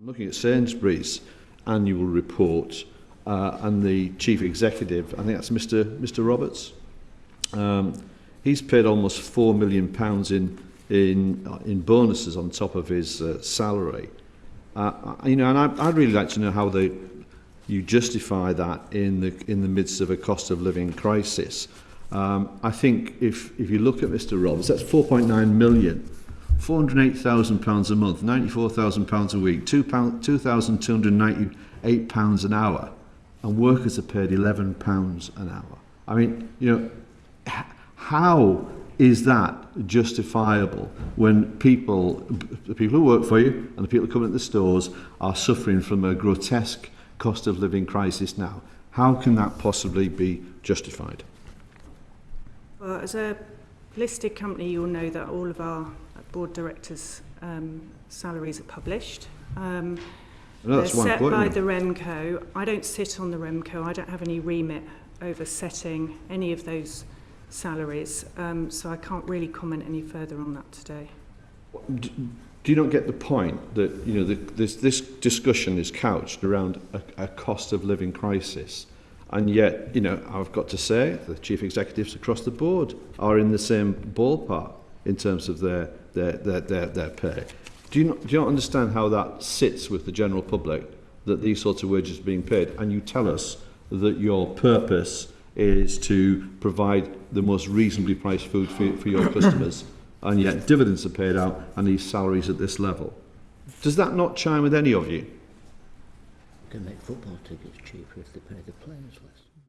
Looking at Sainsbury's annual report and the chief executive, I think that's Mr. Roberts. He's paid almost £4 million in bonuses on top of his salary. And I'd really like to know how you justify that in the midst of a cost of living crisis. I think if you look at Mr. Roberts, that's 4.9 million. £408,000 a month, £94,000 a week, £2,298 an hour, and workers are paid £11 an hour. I mean, how is that justifiable when the people who work for you and the people who come into the stores are suffering from a grotesque cost of living crisis now? How can that possibly be justified? Well, as a listed company, you'll know that all of our board directors' salaries are published. They're set by the REMCO. I don't sit on the REMCO. I don't have any remit over setting any of those salaries, so I can't really comment any further on that today. Do you not get the point that this discussion is couched around a cost of living crisis, and yet I've got to say the chief executives across the board are in the same ballpark in terms of their pay? Do you not understand how that sits with the general public, that these sorts of wages are being paid, and you tell us that your purpose is to provide the most reasonably priced food for your customers, and yet dividends are paid out and these salaries at this level? Does that not chime with any of you? Can make football tickets cheaper if they pay the players less.